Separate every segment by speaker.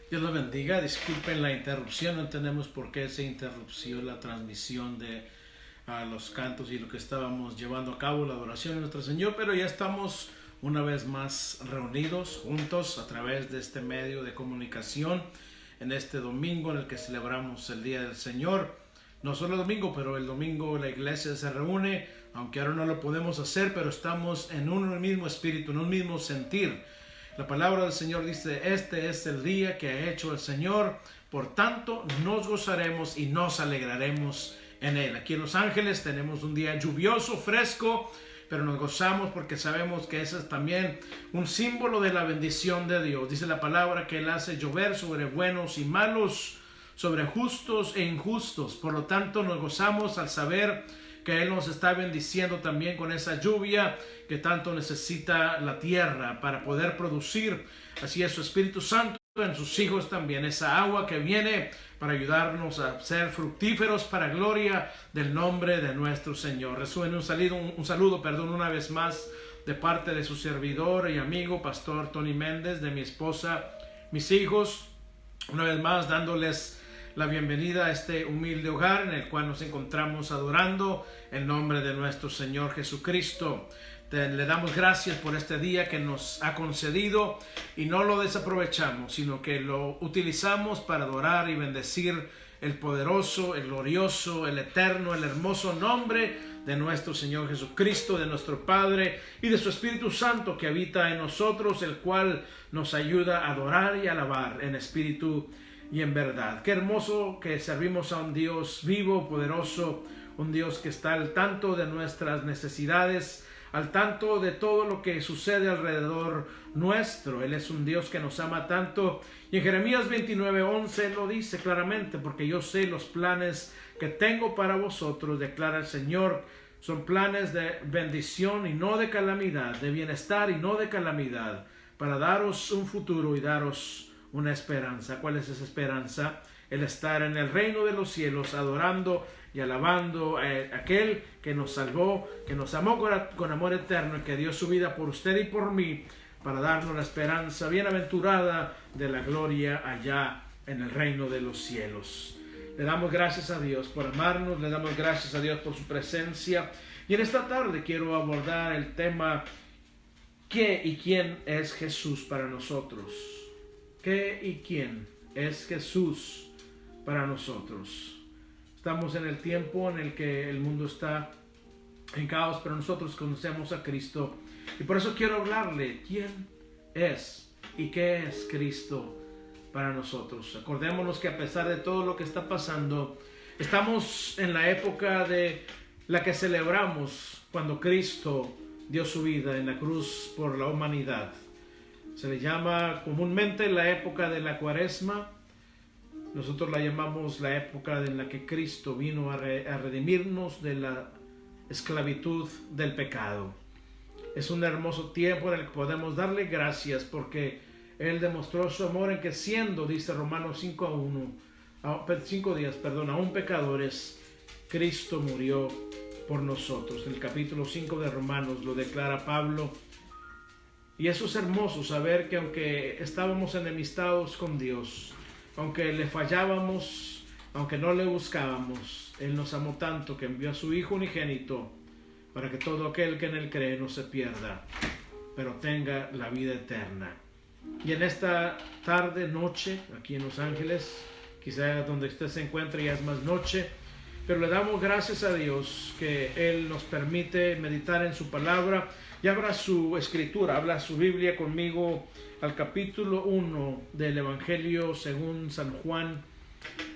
Speaker 1: Dios los bendiga. Disculpen la interrupción, no entendemos por qué se interrumpió la transmisión de los cantos y lo que estábamos llevando a cabo, la adoración de nuestro Señor, pero ya estamos una vez más reunidos juntos a través de este medio de comunicación en este domingo en el que celebramos el Día del Señor. No solo el domingo, pero el domingo la iglesia se reúne, aunque ahora no lo podemos hacer, pero estamos en un mismo espíritu, en un mismo sentir. La palabra del Señor dice: este es el día que ha hecho el Señor, por tanto nos gozaremos y nos alegraremos en él. Aquí en Los Ángeles tenemos un día lluvioso, fresco, pero nos gozamos porque sabemos que ese es también un símbolo de la bendición de Dios. Dice la palabra que Él hace llover sobre buenos y malos, sobre justos e injustos. Por lo tanto, nos gozamos al saber que Él nos está bendiciendo también con esa lluvia que tanto necesita la tierra para poder producir. Así es su Espíritu Santo en sus hijos también, esa agua que viene para ayudarnos a ser fructíferos para gloria del nombre de nuestro Señor. Reciben un saludo, una vez más de parte de su servidor y amigo Pastor Tony Méndez, de mi esposa, mis hijos, una vez más dándoles la bienvenida a este humilde hogar en el cual nos encontramos adorando el nombre de nuestro Señor Jesucristo. Le damos gracias por este día que nos ha concedido y no lo desaprovechamos, sino que lo utilizamos para adorar y bendecir el poderoso, el glorioso, el eterno, el hermoso nombre de nuestro Señor Jesucristo, de nuestro Padre y de su Espíritu Santo que habita en nosotros, el cual nos ayuda a adorar y alabar en espíritu y en verdad. Qué hermoso que servimos a un Dios vivo, poderoso, un Dios que está al tanto de nuestras necesidades, al tanto de todo lo que sucede alrededor nuestro. Él es un Dios que nos ama tanto. Y en Jeremías 29:11 lo dice claramente: porque yo sé los planes que tengo para vosotros, declara el Señor, son planes de bendición y no de calamidad, de bienestar y no de calamidad, para daros un futuro y daros una esperanza. ¿Cuál es esa esperanza? El estar en el reino de los cielos, adorando y alabando a aquel que nos salvó, que nos amó con amor eterno y que dio su vida por usted y por mí para darnos la esperanza bienaventurada de la gloria allá en el reino de los cielos. Le damos gracias a Dios por amarnos, le damos gracias a Dios por su presencia, y en esta tarde quiero abordar el tema: ¿qué y quién es Jesús para nosotros? ¿Qué y quién es Jesús para nosotros? Estamos en el tiempo en el que el mundo está en caos, pero nosotros conocemos a Cristo. Y por eso quiero hablarle quién es y qué es Cristo para nosotros. Acordémonos que a pesar de todo lo que está pasando, estamos en la época de la que celebramos cuando Cristo dio su vida en la cruz por la humanidad. Se le llama comúnmente la época de la Cuaresma. Nosotros la llamamos la época en la que Cristo vino a redimirnos de la esclavitud del pecado. Es un hermoso tiempo en el que podemos darle gracias porque Él demostró su amor en que, siendo, dice Romanos 5:10, aún pecadores, Cristo murió por nosotros. En el capítulo 5 de Romanos lo declara Pablo. Y eso es hermoso, saber que aunque estábamos enemistados con Dios, aunque le fallábamos, aunque no le buscábamos, Él nos amó tanto que envió a su Hijo unigénito para que todo aquel que en Él cree no se pierda, pero tenga la vida eterna. Y en esta tarde, noche, aquí en Los Ángeles, quizá donde usted se encuentre ya es más noche, pero le damos gracias a Dios que Él nos permite meditar en su palabra. Y abra su escritura, habla su Biblia conmigo al capítulo 1 del Evangelio según San Juan.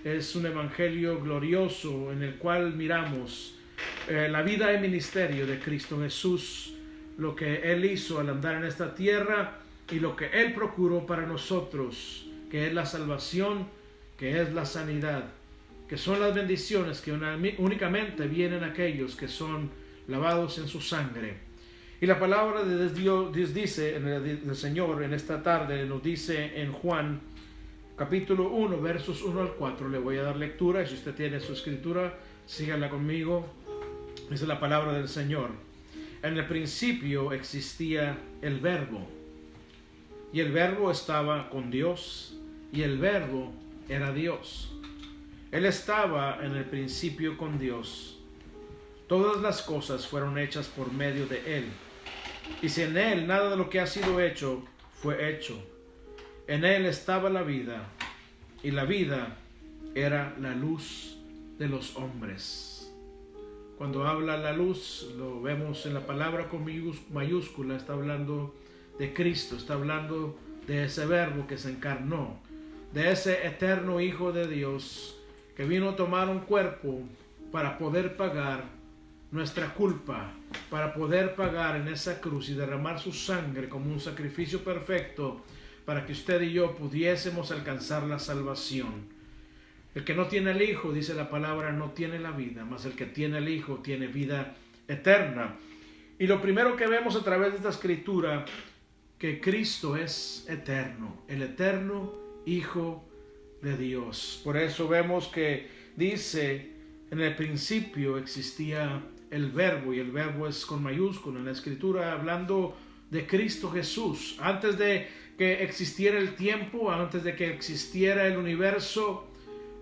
Speaker 1: Es un evangelio glorioso en el cual miramos la vida y ministerio de Cristo Jesús, lo que Él hizo al andar en esta tierra y lo que Él procuró para nosotros, que es la salvación, que es la sanidad, que son las bendiciones que únicamente vienen a aquellos que son lavados en su sangre. Y la palabra de Dios dice, el Señor en esta tarde nos dice en Juan capítulo 1, versos 1 al 4. Le voy a dar lectura y si usted tiene su escritura, sígala conmigo. Esa es la palabra del Señor. En el principio existía el Verbo, y el Verbo estaba con Dios, y el Verbo era Dios. Él estaba en el principio con Dios. Todas las cosas fueron hechas por medio de Él, y sin Él nada de lo que ha sido hecho fue hecho. En Él estaba la vida, y la vida era la luz de los hombres. Cuando habla la luz, lo vemos en la palabra con mayúscula, está hablando de Cristo, está hablando de ese Verbo que se encarnó, de ese eterno Hijo de Dios que vino a tomar un cuerpo para poder pagar nuestra culpa, para poder pagar en esa cruz y derramar su sangre como un sacrificio perfecto para que usted y yo pudiésemos alcanzar la salvación. El que no tiene el Hijo, dice la palabra, no tiene la vida, mas el que tiene el Hijo tiene vida eterna. Y lo primero que vemos a través de esta escritura, que Cristo es eterno, el eterno Hijo de Dios. Por eso vemos que dice, en el principio existía el Verbo, y el Verbo es con mayúscula en la escritura, hablando de Cristo Jesús. Antes de que existiera el tiempo, antes de que existiera el universo,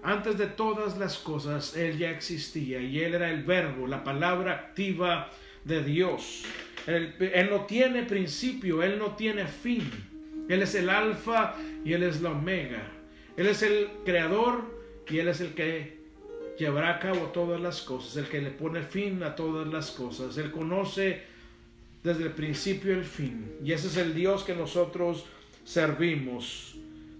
Speaker 1: antes de todas las cosas, Él ya existía, y Él era el Verbo, la palabra activa de Dios. Él no tiene principio, Él no tiene fin. Él es el alfa y Él es la omega. Él es el creador y Él es el que llevará a cabo todas las cosas, el que le pone fin a todas las cosas. Él conoce desde el principio el fin, y ese es el Dios que nosotros servimos.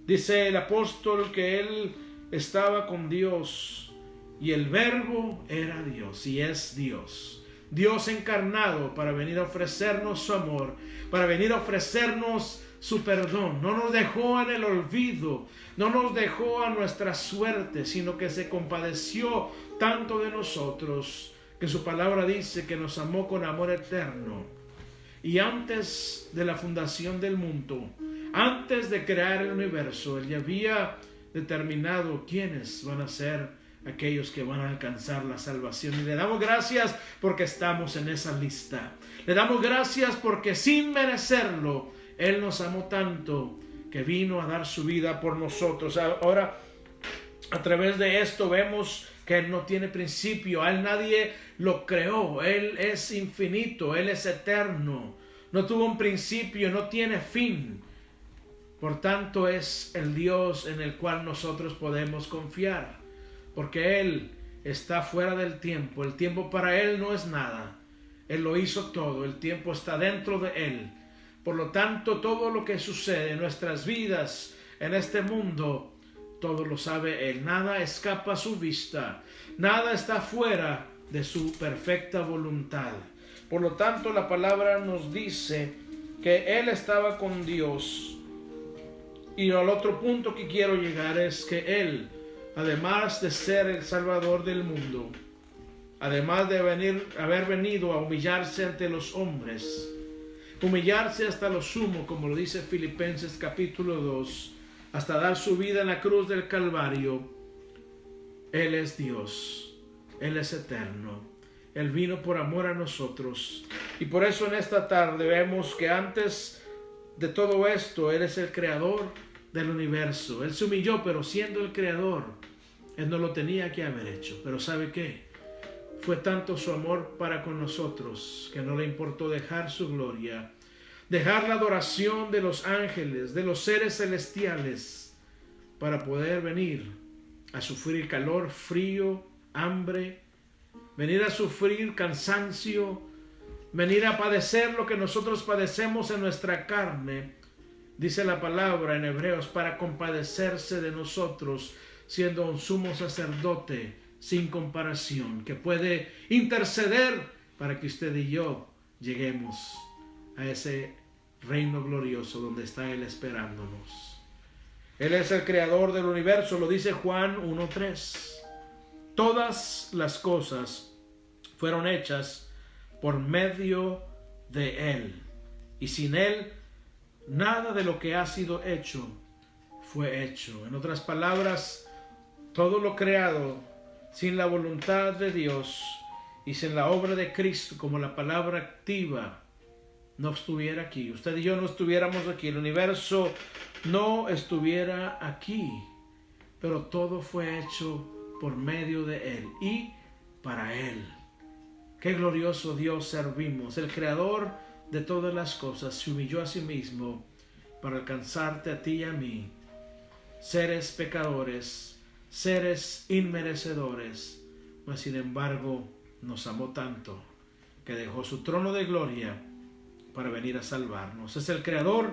Speaker 1: Dice el apóstol que Él estaba con Dios, y el Verbo era Dios, y es Dios. Dios encarnado para venir a ofrecernos su amor, para venir a ofrecernos su perdón. No nos dejó en el olvido, no nos dejó a nuestra suerte, sino que se compadeció tanto de nosotros, que su palabra dice que nos amó con amor eterno. Y antes de la fundación del mundo, antes de crear el universo, Él ya había determinado quiénes van a ser aquellos que van a alcanzar la salvación. Y le damos gracias porque estamos en esa lista. Le damos gracias porque sin merecerlo, Él nos amó tanto que vino a dar su vida por nosotros. Ahora, a través de esto vemos que Él no tiene principio. A Él nadie lo creó. Él es infinito, Él es eterno. No tuvo un principio, no tiene fin. Por tanto, es el Dios en el cual nosotros podemos confiar, porque Él está fuera del tiempo. El tiempo para Él no es nada. Él lo hizo todo. El tiempo está dentro de Él. Por lo tanto, todo lo que sucede en nuestras vidas, en este mundo, todo lo sabe Él. Nada escapa a su vista. Nada está fuera de su perfecta voluntad. Por lo tanto, la palabra nos dice que Él estaba con Dios. Y al otro punto que quiero llegar es que Él, además de ser el Salvador del mundo, además de haber venido a humillarse ante los hombres, humillarse hasta lo sumo, como lo dice Filipenses capítulo 2, hasta dar su vida en la cruz del Calvario, Él es Dios, Él es eterno, Él vino por amor a nosotros. Y por eso en esta tarde vemos que antes de todo esto, Él es el creador del universo. Él se humilló, pero siendo el creador, Él no lo tenía que haber hecho. Pero ¿sabe qué? Fue tanto su amor para con nosotros que no le importó dejar su gloria, dejar la adoración de los ángeles, de los seres celestiales, para poder venir a sufrir calor, frío, hambre, venir a sufrir cansancio, venir a padecer lo que nosotros padecemos en nuestra carne. Dice la palabra en Hebreos, para compadecerse de nosotros, siendo un sumo sacerdote sin comparación, que puede interceder para que usted y yo lleguemos a ese reino glorioso donde está Él esperándonos. Él es el creador del universo, lo dice Juan 1:3. Todas las cosas fueron hechas por medio de Él, y sin Él nada de lo que ha sido hecho fue hecho. En otras palabras, todo lo creado sin la voluntad de Dios y sin la obra de Cristo como la palabra activa, no estuviera aquí. Usted y yo no estuviéramos aquí. El universo no estuviera aquí. Pero todo fue hecho por medio de Él y para Él. Qué glorioso Dios servimos. El creador de todas las cosas se humilló a sí mismo para alcanzarte a ti y a mí. Seres pecadores, seres inmerecedores, mas sin embargo nos amó tanto que dejó su trono de gloria para venir a salvarnos. Es el creador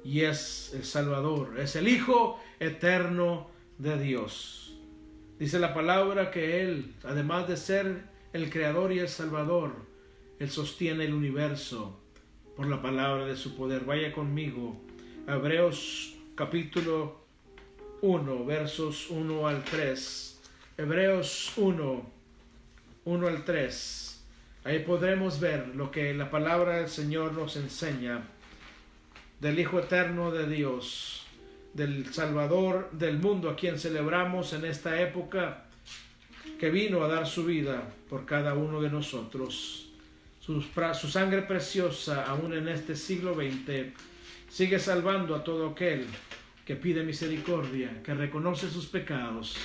Speaker 1: y es el salvador, es el Hijo eterno de Dios. Dice la palabra que Él, además de ser el creador y el salvador, Él sostiene el universo por la palabra de su poder. Vaya conmigo a Hebreos capítulo 1, versos 1 al 3. Hebreos 1, 1 al 3. Ahí podremos ver lo que la palabra del Señor nos enseña del Hijo eterno de Dios, del Salvador del mundo, a quien celebramos en esta época, que vino a dar su vida por cada uno de nosotros. Su sangre preciosa, aún en este siglo XX, sigue salvando a todo aquel que pide misericordia, que reconoce sus pecados,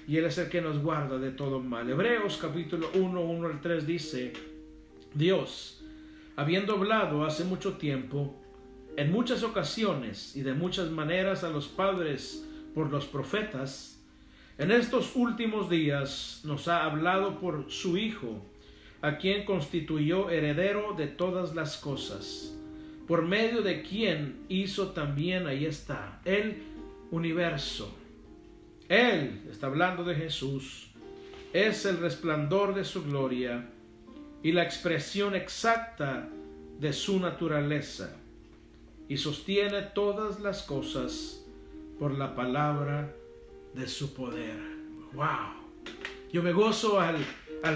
Speaker 1: y Él es el que nos guarda de todo mal. Hebreos capítulo 1, 1 al 3 dice: Dios, habiendo hablado hace mucho tiempo, en muchas ocasiones y de muchas maneras a los padres por los profetas, en estos últimos días nos ha hablado por su Hijo, a quien constituyó heredero de todas las cosas, por medio de quien hizo también, ahí está, el universo. Él, está hablando de Jesús, es el resplandor de su gloria y la expresión exacta de su naturaleza, y sostiene todas las cosas por la palabra de su poder. ¡Wow! Yo me gozo al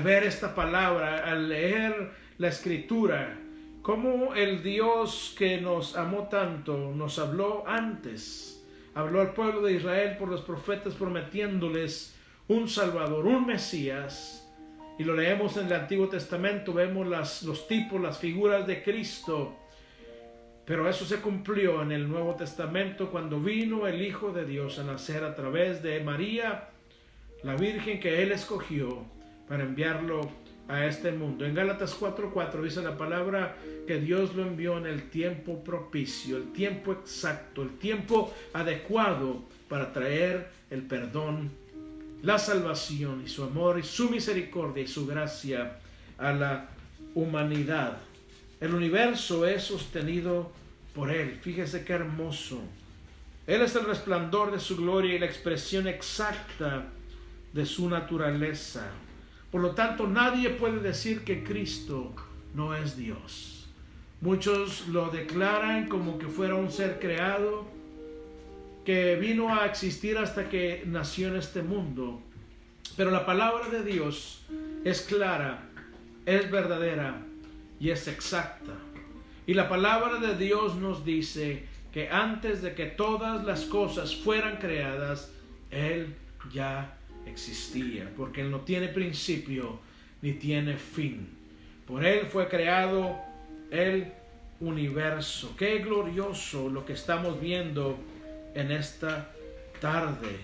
Speaker 1: ver esta palabra, al leer la Escritura, cómo el Dios que nos amó tanto nos habló antes. Habló al pueblo de Israel por los profetas prometiéndoles un Salvador, un Mesías. Y lo leemos en el Antiguo Testamento, vemos los tipos, las figuras de Cristo. Pero eso se cumplió en el Nuevo Testamento cuando vino el Hijo de Dios a nacer a través de María, la Virgen que Él escogió para enviarlo a este mundo. En Gálatas 4:4 dice la palabra que Dios lo envió en el tiempo propicio, el tiempo exacto, el tiempo adecuado para traer el perdón, la salvación y su amor y su misericordia y su gracia a la humanidad. El universo es sostenido por Él. Fíjese qué hermoso. Él es el resplandor de su gloria y la expresión exacta de su naturaleza. Por lo tanto, nadie puede decir que Cristo no es Dios. Muchos lo declaran como que fuera un ser creado, que vino a existir hasta que nació en este mundo. Pero la palabra de Dios es clara, es verdadera y es exacta. Y la palabra de Dios nos dice que antes de que todas las cosas fueran creadas, Él ya existía, porque Él no tiene principio ni tiene fin. Por Él fue creado el universo. Qué glorioso lo que estamos viendo en esta tarde.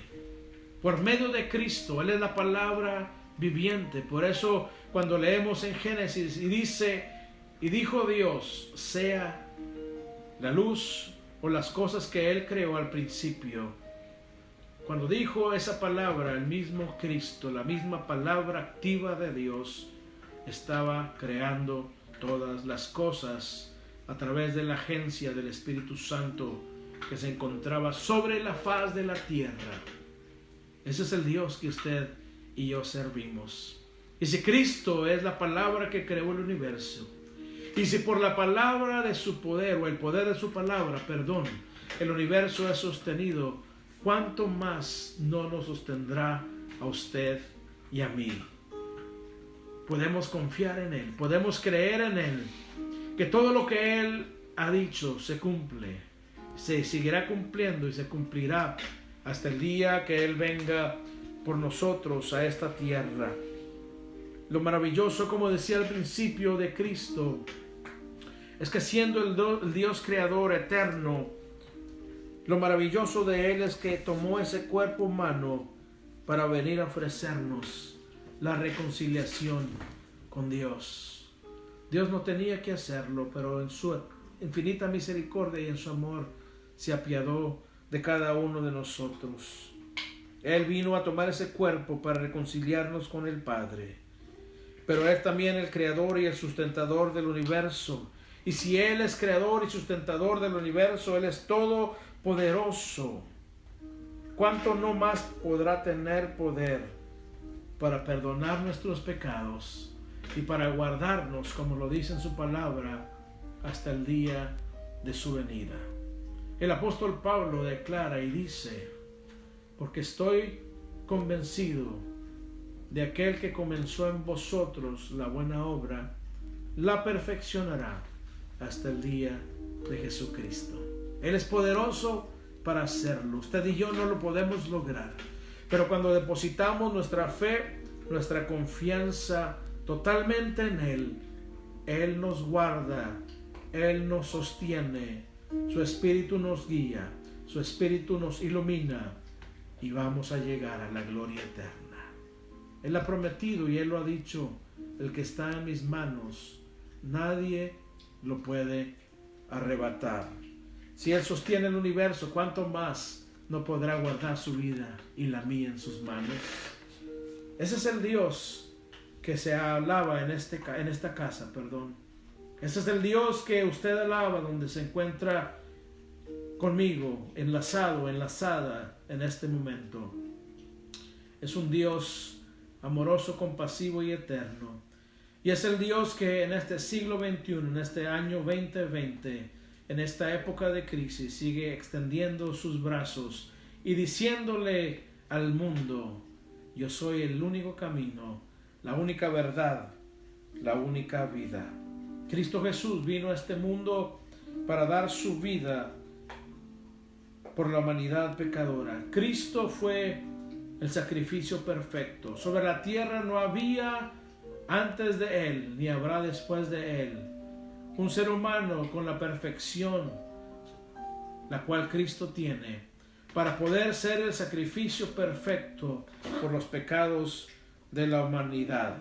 Speaker 1: Por medio de Cristo, Él es la palabra viviente. Por eso cuando leemos en Génesis y dice: y dijo Dios, sea la luz, o las cosas que Él creó al principio. Cuando dijo esa palabra, el mismo Cristo, la misma palabra activa de Dios, estaba creando todas las cosas a través de la agencia del Espíritu Santo que se encontraba sobre la faz de la tierra. Ese es el Dios que usted y yo servimos. Y si Cristo es la palabra que creó el universo, y si por la palabra de su poder, o el poder de su palabra, perdón, el universo es sostenido, ¿cuánto más no nos sostendrá a usted y a mí? Podemos confiar en Él, podemos creer en Él, que todo lo que Él ha dicho se cumple, se seguirá cumpliendo y se cumplirá hasta el día que Él venga por nosotros a esta tierra. Lo maravilloso, como decía al principio, de Cristo es que siendo el Dios creador eterno, lo maravilloso de Él es que tomó ese cuerpo humano para venir a ofrecernos la reconciliación con Dios. Dios no tenía que hacerlo, pero en su infinita misericordia y en su amor se apiadó de cada uno de nosotros. Él vino a tomar ese cuerpo para reconciliarnos con el Padre. Pero Él también es el creador y el sustentador del universo. Y si Él es creador y sustentador del universo, Él es todopoderoso. ¿Cuánto no más podrá tener poder para perdonar nuestros pecados y para guardarnos, como lo dice en su palabra, hasta el día de su venida? El apóstol Pablo declara y dice: porque estoy convencido de aquel que comenzó en vosotros la buena obra, la perfeccionará hasta el día de Jesucristo. Él es poderoso para hacerlo. Usted y yo no lo podemos lograr, pero cuando depositamos nuestra fe, nuestra confianza totalmente en Él, Él nos guarda, Él nos sostiene, su Espíritu nos guía, su Espíritu nos ilumina y vamos a llegar a la gloria eterna. Él ha prometido y Él lo ha dicho: el que está en mis manos, nadie lo puede arrebatar. Si Él sostiene el universo, ¿cuánto más no podrá guardar su vida y la mía en sus manos? Ese es el Dios que se alaba en esta casa. Ese es el Dios que usted alaba, donde se encuentra conmigo, enlazado, enlazada en este momento. Es un Dios amoroso, compasivo y eterno. Y es el Dios que en este siglo XXI, en este año 2020, en esta época de crisis, sigue extendiendo sus brazos y diciéndole al mundo: yo soy el único camino, la única verdad, la única vida. Cristo Jesús vino a este mundo para dar su vida por la humanidad pecadora. Cristo fue el sacrificio perfecto. Sobre la tierra no había antes de Él, ni habrá después de Él, un ser humano con la perfección la cual Cristo tiene para poder ser el sacrificio perfecto por los pecados de la humanidad.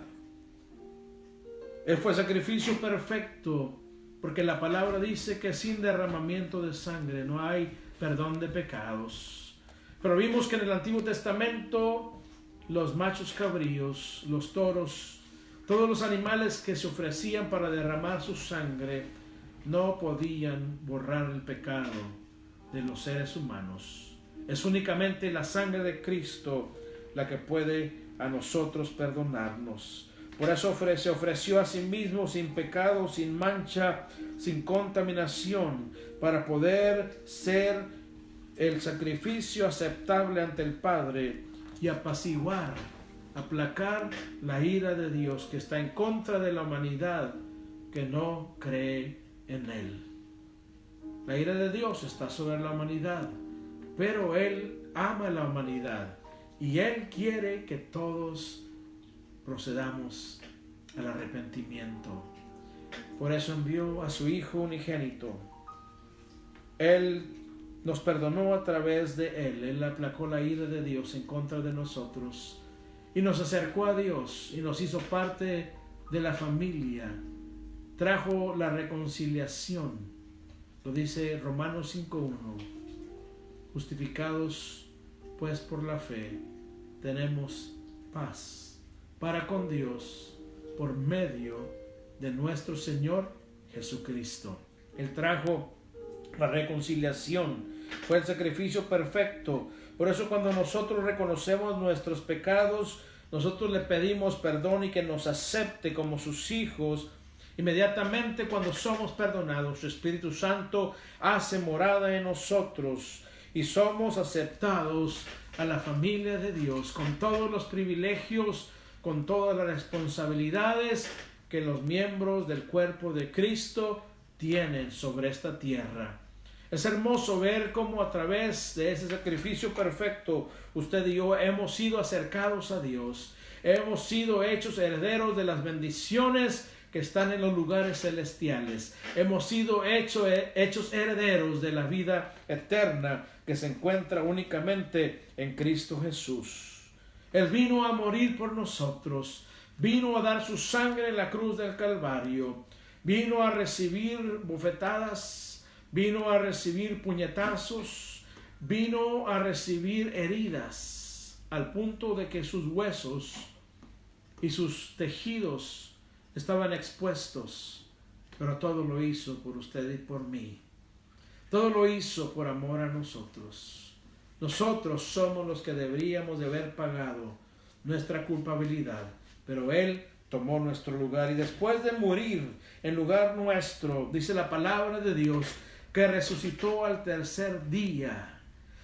Speaker 1: Él fue sacrificio perfecto porque la palabra dice que sin derramamiento de sangre no hay perdón de pecados. Pero vimos que en el Antiguo Testamento los machos cabríos, los toros, todos los animales que se ofrecían para derramar su sangre no podían borrar el pecado de los seres humanos. Es únicamente la sangre de Cristo la que puede a nosotros perdonarnos. Por eso se ofreció a sí mismo sin pecado, sin mancha, sin contaminación, para poder ser el sacrificio aceptable ante el Padre y apaciguar, aplacar la ira de Dios que está en contra de la humanidad que no cree en Él. La ira de Dios está sobre la humanidad, pero Él ama a la humanidad y Él quiere que todos procedamos al arrepentimiento. Por eso envió a su Hijo unigénito. Él nos perdonó a través de Él. Él aplacó la ira de Dios en contra de nosotros y nos acercó a Dios y nos hizo parte de la familia. Trajo la reconciliación. Lo dice Romanos 5:1. Justificados pues por la fe, tenemos paz para con Dios por medio de nuestro Señor Jesucristo. Él trajo la reconciliación, fue el sacrificio perfecto. Por eso cuando nosotros reconocemos nuestros pecados, nosotros le pedimos perdón y que nos acepte como sus hijos. Inmediatamente cuando somos perdonados, su Espíritu Santo hace morada en nosotros y somos aceptados a la familia de Dios con todos los privilegios, con todas las responsabilidades que los miembros del cuerpo de Cristo tienen sobre esta tierra. Es hermoso ver cómo a través de ese sacrificio perfecto usted y yo hemos sido acercados a Dios. Hemos sido hechos herederos de las bendiciones que están en los lugares celestiales. Hemos sido hechos herederos de la vida eterna que se encuentra únicamente en Cristo Jesús. Él vino a morir por nosotros, vino a dar su sangre en la cruz del Calvario, vino a recibir bofetadas, vino a recibir puñetazos, vino a recibir heridas, al punto de que sus huesos y sus tejidos estaban expuestos, pero todo lo hizo por usted y por mí. Todo lo hizo por amor a nosotros. Nosotros somos los que deberíamos de haber pagado nuestra culpabilidad, pero Él tomó nuestro lugar, y después de morir en lugar nuestro, dice la palabra de Dios, que resucitó al tercer día.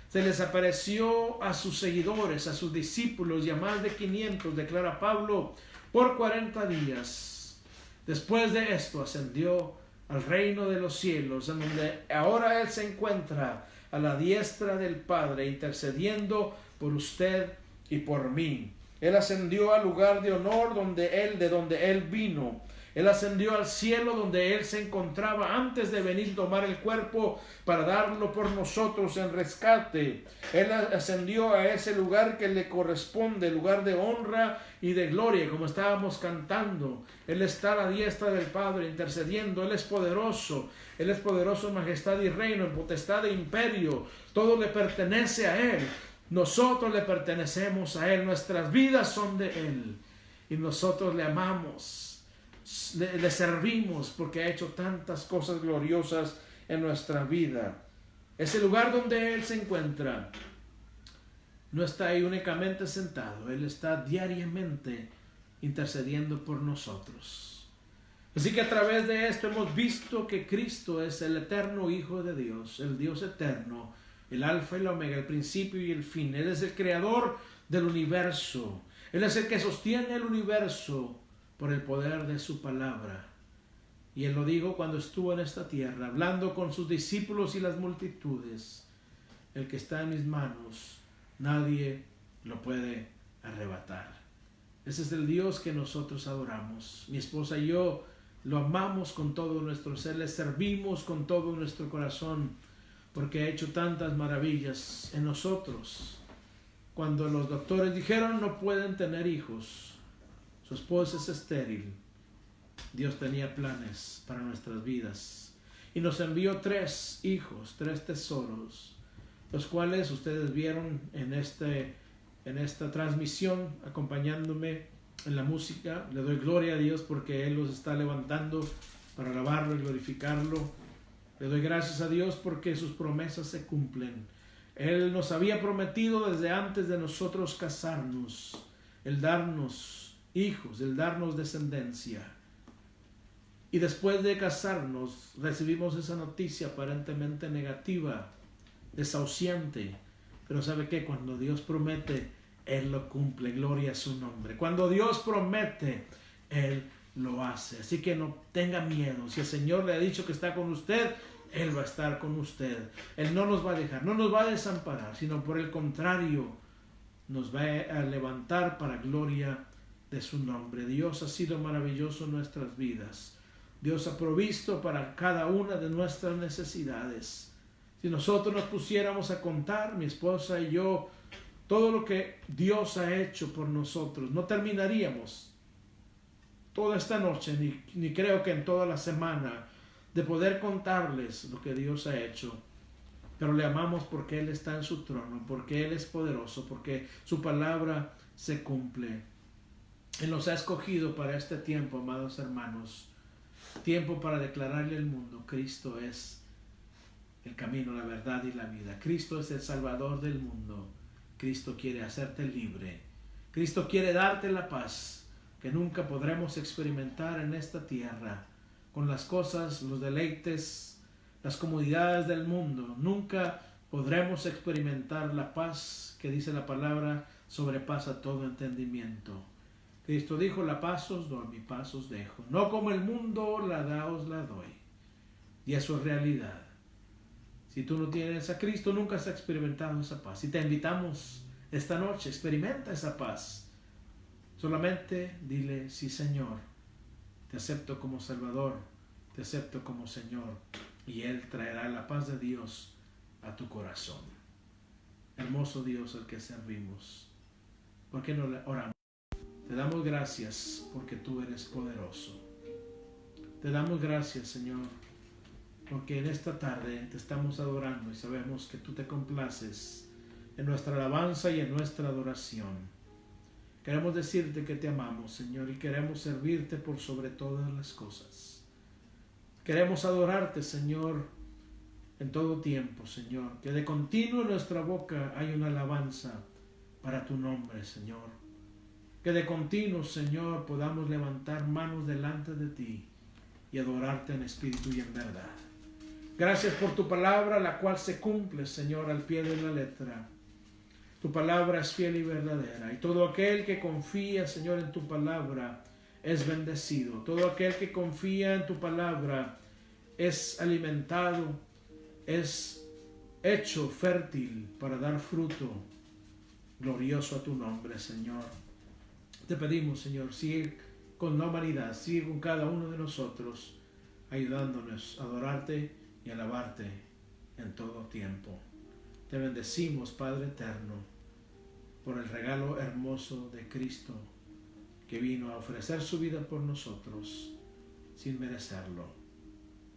Speaker 1: Se les apareció a sus seguidores, a sus discípulos, y a más de 500, declara Pablo, por 40 días. Después de esto ascendió al reino de los cielos, en donde ahora Él se encuentra a la diestra del Padre, intercediendo por usted y por mí. Él ascendió al lugar de honor de donde Él vino. Él ascendió al cielo donde Él se encontraba antes de venir a tomar el cuerpo para darlo por nosotros en rescate. Él ascendió a ese lugar que le corresponde, lugar de honra y de gloria, como estábamos cantando. Él está a la diestra del Padre intercediendo. Él es poderoso en majestad y reino, en potestad e imperio. Todo le pertenece a Él. Nosotros le pertenecemos a Él. Nuestras vidas son de Él. Y nosotros le amamos. Le servimos porque ha hecho tantas cosas gloriosas en nuestra vida. Ese lugar donde Él se encuentra no está ahí únicamente sentado. Él está diariamente intercediendo por nosotros. Así que a través de esto hemos visto que Cristo es el eterno Hijo de Dios, el Dios eterno, el Alfa y el Omega, el principio y el fin. Él es el creador del universo. Él es el que sostiene el universo por el poder de su palabra. Y Él lo dijo cuando estuvo en esta tierra, hablando con sus discípulos y las multitudes. El que está en mis manos, nadie lo puede arrebatar. Ese es el Dios que nosotros adoramos. Mi esposa y yo lo amamos con todo nuestro ser, le servimos con todo nuestro corazón, porque ha hecho tantas maravillas en nosotros. Cuando los doctores dijeron no pueden tener hijos, su esposa es estéril, Dios tenía planes para nuestras vidas y nos envió 3 hijos, 3 tesoros, los cuales ustedes vieron en esta transmisión, acompañándome en la música. Le doy gloria a Dios porque Él los está levantando para alabarlo y glorificarlo. Le doy gracias a Dios porque sus promesas se cumplen. Él nos había prometido desde antes de nosotros casarnos, el darnos hijos, el darnos descendencia. Y después de casarnos recibimos esa noticia aparentemente negativa, desahuciante. Pero ¿sabe qué? Cuando Dios promete, Él lo cumple. Gloria a su nombre. Cuando Dios promete, Él lo hace. Así que no tenga miedo. Si el Señor le ha dicho que está con usted, Él va a estar con usted. Él no nos va a dejar, no nos va a desamparar, sino por el contrario, nos va a levantar para gloria de su nombre. Dios ha sido maravilloso en nuestras vidas. Dios ha provisto para cada una de nuestras necesidades. Si nosotros nos pusiéramos a contar, mi esposa y yo, todo lo que Dios ha hecho por nosotros, no terminaríamos toda esta noche, ni creo que en toda la semana, de poder contarles lo que Dios ha hecho. Pero le amamos porque Él está en su trono, porque Él es poderoso, porque su palabra se cumple. Él nos ha escogido para este tiempo, amados hermanos, tiempo para declararle al mundo: Cristo es el camino, la verdad y la vida. Cristo es el Salvador del mundo. Cristo quiere hacerte libre. Cristo quiere darte la paz que nunca podremos experimentar en esta tierra, con las cosas, los deleites, las comodidades del mundo. Nunca podremos experimentar la paz que dice la palabra sobrepasa todo entendimiento. Cristo dijo: la paz os doy, mi paz os dejo. No como el mundo la da, os la doy. Y eso es realidad. Si tú no tienes a Cristo, nunca has experimentado esa paz. Y te invitamos esta noche, experimenta esa paz. Solamente dile: sí, Señor, te acepto como Salvador, te acepto como Señor, y Él traerá la paz de Dios a tu corazón. Hermoso Dios al que servimos. ¿Por qué no le oramos? Te damos gracias porque tú eres poderoso. Te damos gracias, Señor, porque en esta tarde te estamos adorando y sabemos que tú te complaces en nuestra alabanza y en nuestra adoración. Queremos decirte que te amamos, Señor, y queremos servirte por sobre todas las cosas. Queremos adorarte, Señor, en todo tiempo, Señor. Que de continuo en nuestra boca hay una alabanza para tu nombre, Señor. Que de continuo, Señor, podamos levantar manos delante de ti y adorarte en espíritu y en verdad. Gracias por tu palabra, la cual se cumple, Señor, al pie de la letra. Tu palabra es fiel y verdadera, y todo aquel que confía, Señor, en tu palabra es bendecido. Todo aquel que confía en tu palabra es alimentado, es hecho fértil para dar fruto glorioso a tu nombre, Señor. Te pedimos, Señor, sigue con la humanidad, sigue con cada uno de nosotros, ayudándonos a adorarte y alabarte en todo tiempo. Te bendecimos, Padre eterno, por el regalo hermoso de Cristo, que vino a ofrecer su vida por nosotros sin merecerlo.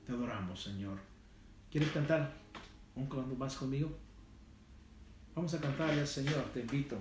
Speaker 1: Te adoramos, Señor. ¿Quieres cantar un canto más conmigo? Vamos a cantarle al Señor, te invito.